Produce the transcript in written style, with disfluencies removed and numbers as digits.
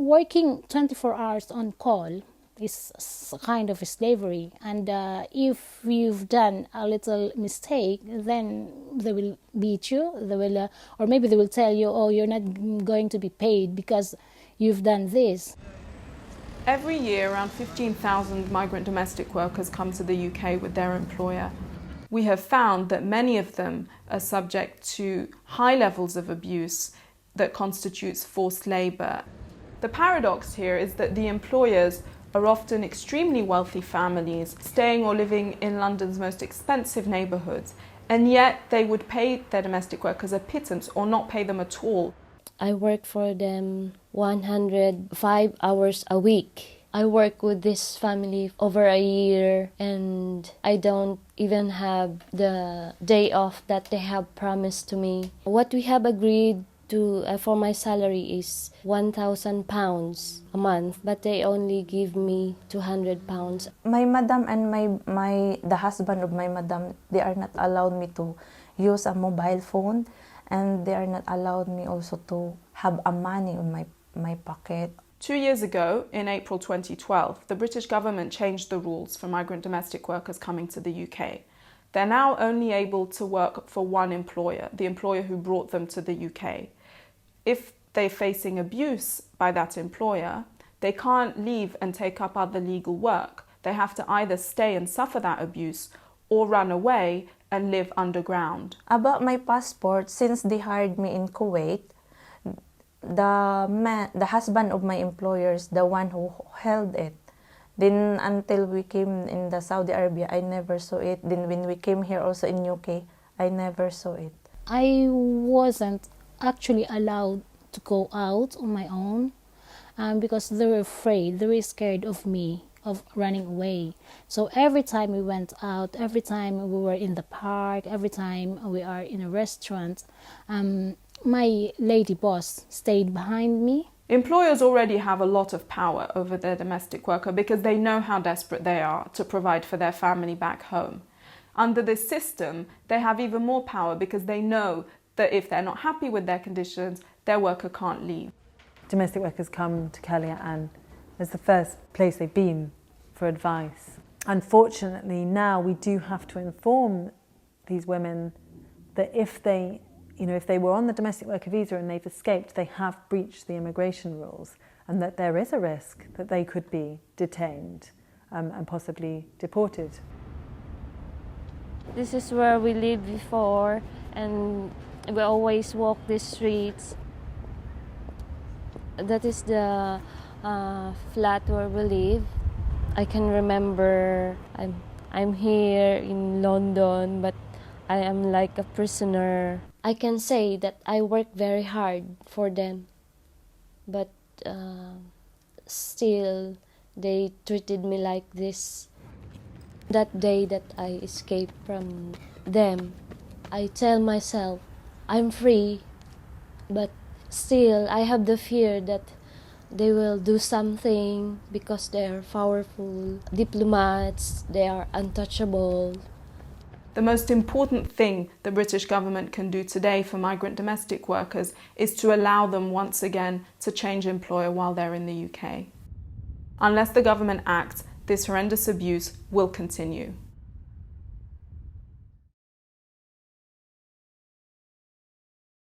working 24 hours on call is a kind of slavery, and if you've done a little mistake, then they will beat you, or maybe they will tell you, oh, you're not going to be paid because you've done this. Every year, around 15,000 migrant domestic workers come to the UK with their employer. We have found that many of them are subject to high levels of abuse that constitutes forced labour. The paradox here is that the employers are often extremely wealthy families staying or living in London's most expensive neighbourhoods, and yet they would pay their domestic workers a pittance or not pay them at all. I work for them 105 hours a week. I work with this family over a year, and I don't even have the day off that they have promised to me. What we have agreed to for my salary is £1,000 a month, but they only give me £200. My madam and the husband of my madam, they are not allowed me to use a mobile phone, and they are not allowed me also to have a money in my pocket. 2 years ago, in April 2012, the British government changed the rules for migrant domestic workers coming to the UK. They're now only able to work for one employer, the employer who brought them to the UK. If they're facing abuse by that employer, they can't leave and take up other legal work. They have to either stay and suffer that abuse or run away and live underground. About my passport, since they hired me in Kuwait, the husband of my employer is the one who held it. Then until we came in the Saudi Arabia, I never saw it. Then when we came here also in UK, I never saw it. I wasn't actually allowed to go out on my own because they were afraid, they were scared of me, of running away. So every time we went out, every time we were in the park, every time we are in a restaurant, my lady boss stayed behind me. Employers already have a lot of power over their domestic worker because they know how desperate they are to provide for their family back home. Under this system, they have even more power because they know that if they're not happy with their conditions, their worker can't leave. Domestic workers come to Kellyanne as the first place they've been for advice. Unfortunately, now we do have to inform these women that if they were on the domestic worker visa and they've escaped, they have breached the immigration rules, and that there is a risk that they could be detained and possibly deported. This is where we lived before, and we always walk the streets. That is the flat where we live. I can remember I'm here in London, but I am like a prisoner. I can say that I work very hard for them, but still they treated me like this. That day that I escaped from them, I tell myself, I'm free, but still I have the fear that they will do something because they are powerful diplomats, they are untouchable. The most important thing the British government can do today for migrant domestic workers is to allow them once again to change employer while they're in the UK. Unless the government acts, this horrendous abuse will continue.